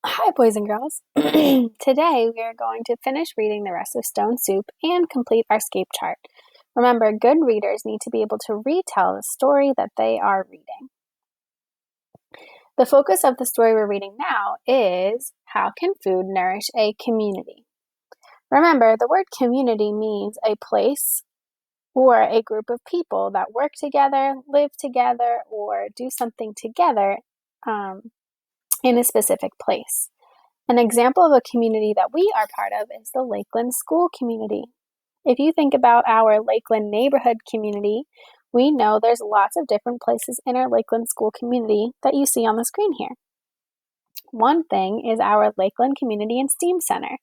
Hi, boys and girls. Today we are going to finish reading the rest of Stone Soup and complete our SCAPE chart. Remember, good readers need to be able to retell the story that they are reading. The focus of the story we're reading now is how can food nourish a community? Remember, the word community means a place or a group of people that work together, live together, or do something together in a specific place. An example of a community that we are part of is the Lakeland School Community. If you think about our Lakeland neighborhood community, we know there's lots of different places in our Lakeland School Community that you see on the screen here. One thing is our Lakeland Community and STEAM Center.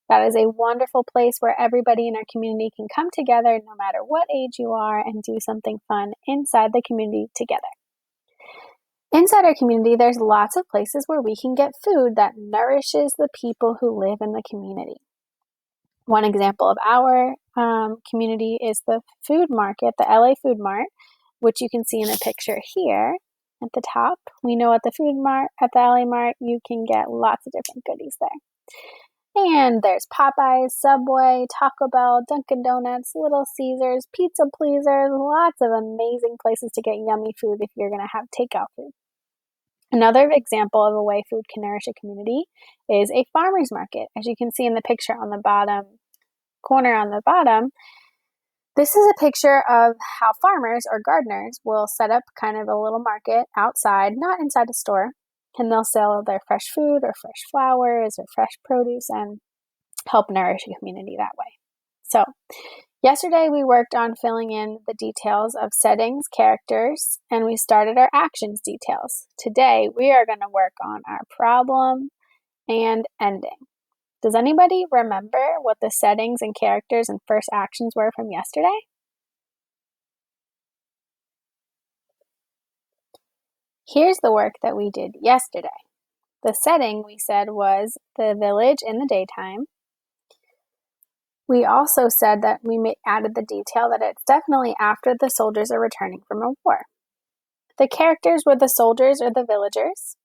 That is a wonderful place where everybody in our community can come together no matter what age you are and do something fun inside the community together. Inside our community, there's lots of places where we can get food that nourishes the people who live in the community. One example of our community is the food market, the LA Food Mart, which you can see in the picture here at the top. We know at the food mart, at the LA Mart, you can get lots of different goodies there. And there's Popeyes, Subway, Taco Bell, Dunkin' Donuts, Little Caesars, Pizza Pleasers, lots of amazing places to get yummy food if you're going to have takeout food. Another example of a way food can nourish a community is a farmer's market. As you can see in the picture on the bottom corner on the bottom, this is a picture of how farmers or gardeners will set up kind of a little market outside, not inside a store, and they'll sell their fresh food or fresh flowers or fresh produce and help nourish a community that way. So, yesterday we worked on filling in the details of settings, characters, and we started our actions details. Today we are going to work on our problem and ending. Does anybody remember what the settings and characters and first actions were from yesterday? Here's the work that we did yesterday. The setting we said was the village in the daytime. We also said that we added the detail that it's definitely after the soldiers are returning from a war. The characters were the soldiers or the villagers.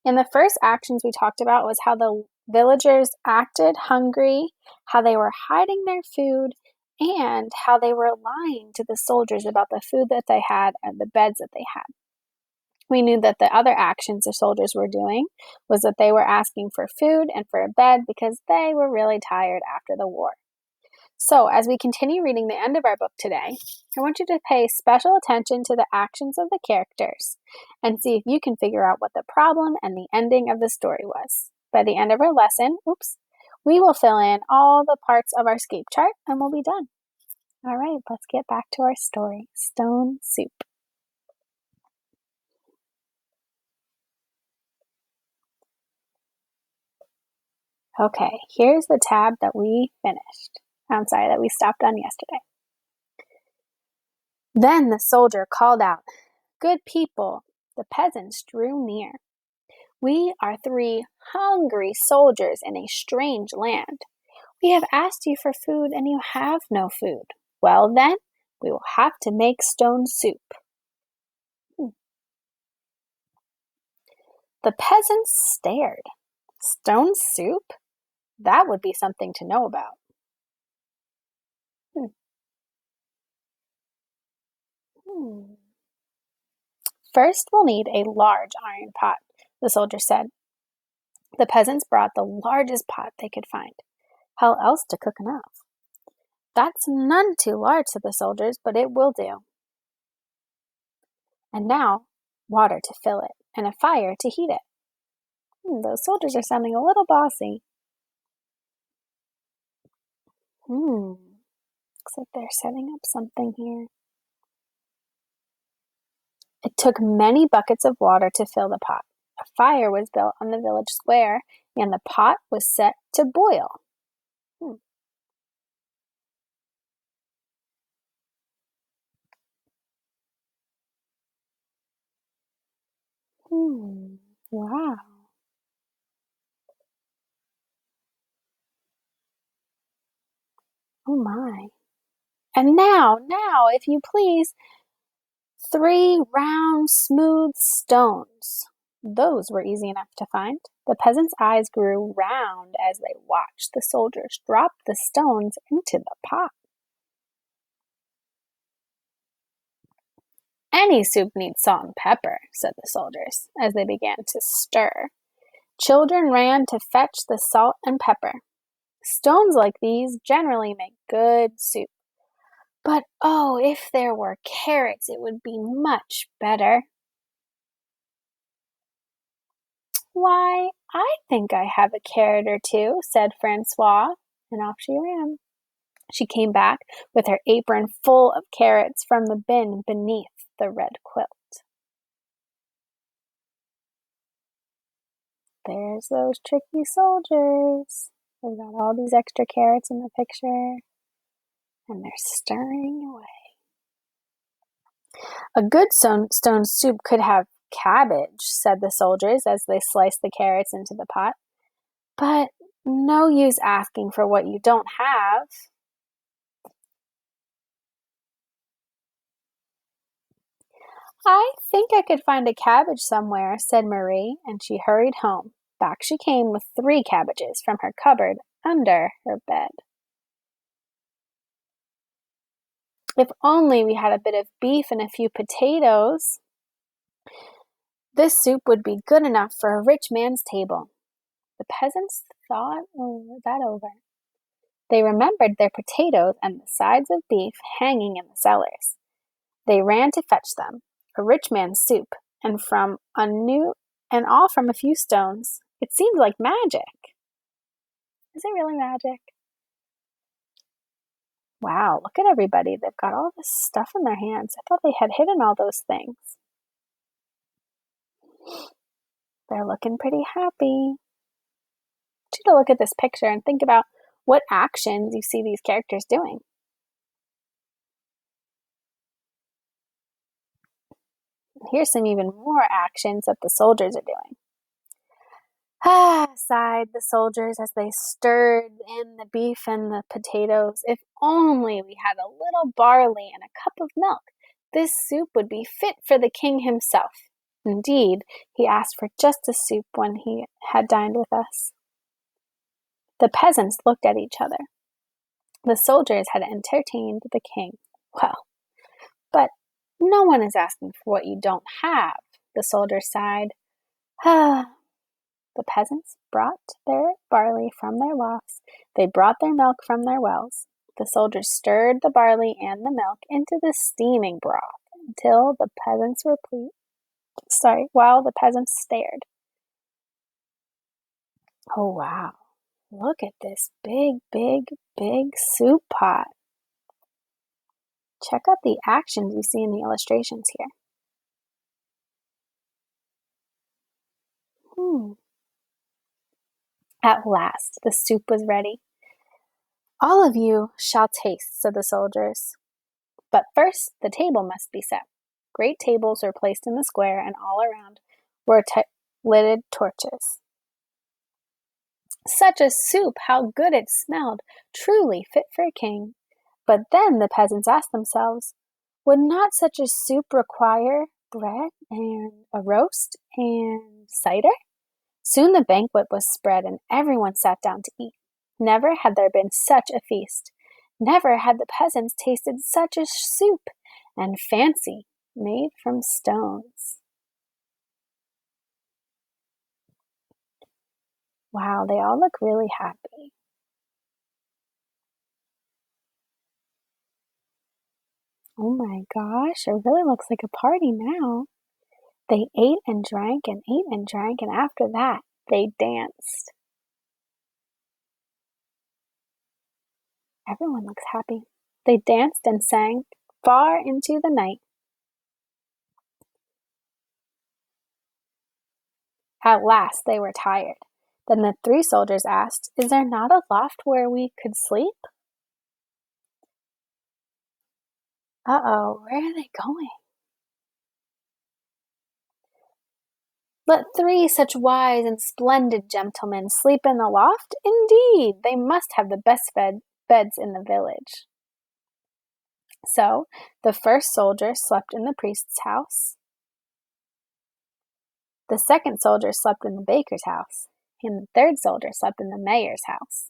In the first actions we talked about was how the villagers acted hungry, how they were hiding their food, and how they were lying to the soldiers about the food that they had and the beds that they had. We knew that the other actions the soldiers were doing was that they were asking for food and for a bed because they were really tired after the war. So, as we continue reading the end of our book today, I want you to pay special attention to the actions of the characters and see if you can figure out what the problem and the ending of the story was. By the end of our lesson, we will fill in all the parts of our SCAPE chart and we'll be done. All right, let's get back to our story, Stone Soup. Okay, here's the tab that we finished. That we stopped on yesterday. Then the soldier called out, "Good people!" The peasants drew near. "We are 3 hungry soldiers in a strange land. We have asked you for food and you have no food. Well then, we will have to make stone soup." The peasants stared. Stone soup? That would be something to know about. First, we'll need a large iron pot, the soldier said. The peasants brought the largest pot they could find. How else to cook enough? "That's none too large," said the soldiers, "but it will do." And now, water to fill it, and a fire to heat it. Those soldiers are sounding a little bossy. Looks like they're setting up something here. It took many buckets of water to fill the pot. A fire was built on the village square, and the pot was set to boil. Wow. Oh my. And now, if you please, 3 round, smooth stones. Those were easy enough to find. The peasants' eyes grew round as they watched the soldiers drop the stones into the pot. Any soup needs salt and pepper, said the soldiers, as they began to stir. Children ran to fetch the salt and pepper. Stones like these generally make good soup. But oh, if there were carrots, it would be much better. Why, I think I have a carrot or two, said Francois, and off she ran. She came back with her apron full of carrots from the bin beneath the red quilt. There's those tricky soldiers. They've got all these extra carrots in the picture, and they're stirring away. A good stone soup could have cabbage, said the soldiers as they sliced the carrots into the pot. But no use asking for what you don't have. I think I could find a cabbage somewhere, said Marie, and she hurried home. Back she came with 3 cabbages from her cupboard under her bed. If only we had a bit of beef and a few potatoes. This soup would be good enough for a rich man's table. The peasants thought that over. They remembered their potatoes and the sides of beef hanging in the cellars. They ran to fetch them, a rich man's soup, and all from a few stones. It seemed like magic. Is it really magic? Wow, look at everybody. They've got all this stuff in their hands. I thought they had hidden all those things. They're looking pretty happy. I want you to look at this picture and think about what actions you see these characters doing. Here's some even more actions that the soldiers are doing. Ah, sighed the soldiers as they stirred in the beef and the potatoes. If only we had a little barley and a cup of milk. This soup would be fit for the king himself. Indeed, he asked for just a soup when he had dined with us. The peasants looked at each other. The soldiers had entertained the king well, but no one is asking for what you don't have, the soldier sighed. Ah. The peasants brought their barley from their lofts. They brought their milk from their wells. The soldiers stirred the barley and the milk into the steaming broth while the peasants stared. Oh, wow. Look at this big, big, big soup pot. Check out the actions you see in the illustrations here. At last, the soup was ready. All of you shall taste, said the soldiers. But first, the table must be set. Great tables were placed in the square, and all around were lighted torches. Such a soup! How good it smelled! Truly fit for a king. But then the peasants asked themselves, would not such a soup require bread and a roast and cider? Soon the banquet was spread, and everyone sat down to eat. Never had there been such a feast. Never had the peasants tasted such a soup, and fancy, made from stones. Wow, they all look really happy. Oh my gosh, it really looks like a party now. They ate and drank and ate and drank, and after that, they danced. Everyone looks happy. They danced and sang far into the night. At last they were tired. Then the 3 soldiers asked, is there not a loft where we could sleep? Uh-oh, where are they going? Let 3 such wise and splendid gentlemen sleep in the loft? Indeed, they must have the best beds in the village. So the first soldier slept in the priest's house. The second soldier slept in the baker's house, and the third soldier slept in the mayor's house.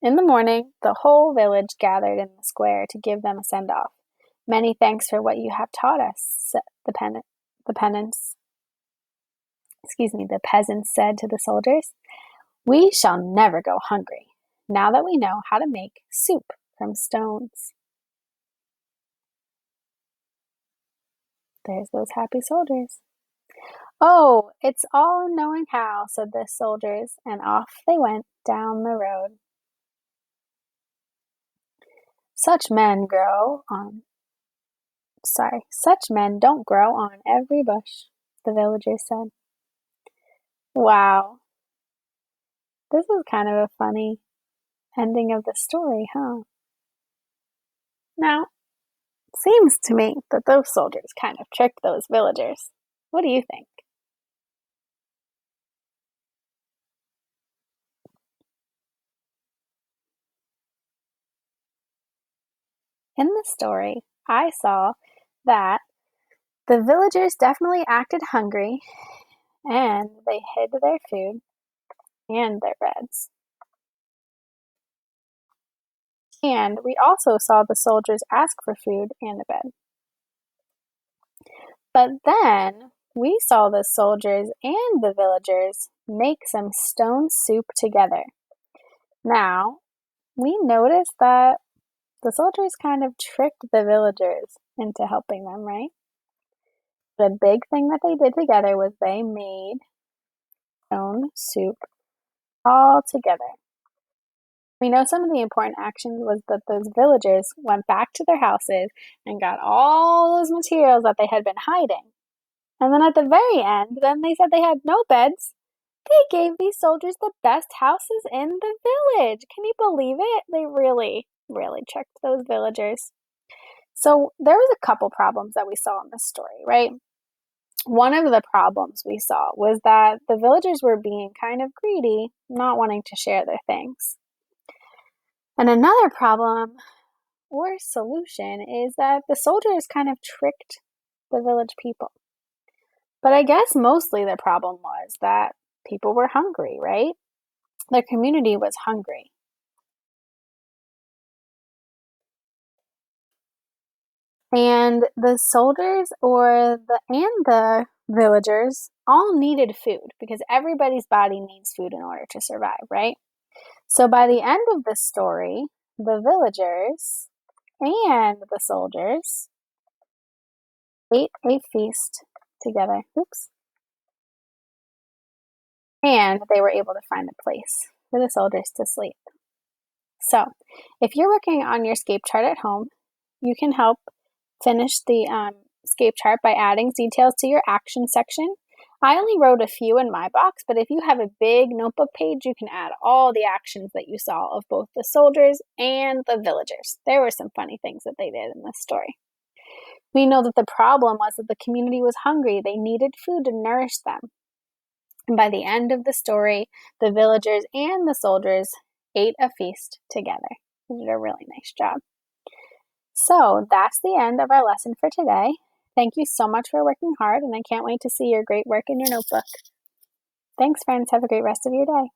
In the morning, the whole village gathered in the square to give them a send-off. "Many thanks for what you have taught us," the peasants said to the soldiers. "We shall never go hungry, now that we know how to make soup from stones." There's those happy soldiers. "Oh, it's all in knowing how," said the soldiers, and off they went down the road. Such men don't grow on every bush," the villagers said. Wow, this is kind of a funny ending of the story, huh? Now, it seems to me that those soldiers kind of tricked those villagers. What do you think? In the story, I saw that the villagers definitely acted hungry and they hid their food and their beds. And we also saw the soldiers ask for food and a bed. But then we saw the soldiers and the villagers make some stone soup together. Now, we noticed that the soldiers kind of tricked the villagers into helping them, right? The big thing that they did together was they made stone soup all together. We know some of the important actions was that those villagers went back to their houses and got all those materials that they had been hiding. And then at the very end, then they said they had no beds. They gave these soldiers the best houses in the village. Can you believe it? They really, really tricked those villagers. So there was a couple problems that we saw in this story, right? One of the problems we saw was that the villagers were being kind of greedy, not wanting to share their things. And another problem or solution is that the soldiers kind of tricked the village people. But I guess mostly the problem was that people were hungry, right? Their community was hungry. And the soldiers and the villagers all needed food because everybody's body needs food in order to survive, right? So by the end of the story, the villagers and the soldiers ate a feast together. Oops. And they were able to find a place for the soldiers to sleep. So, if you're working on your SCAPE chart at home, you can help finish the SCAPE chart by adding details to your action section. I only wrote a few in my box, but if you have a big notebook page, you can add all the actions that you saw of both the soldiers and the villagers. There were some funny things that they did in this story. We know that the problem was that the community was hungry. They needed food to nourish them. And by the end of the story, the villagers and the soldiers ate a feast together. They did a really nice job. So that's the end of our lesson for today. Thank you so much for working hard, and I can't wait to see your great work in your notebook. Thanks, friends. Have a great rest of your day.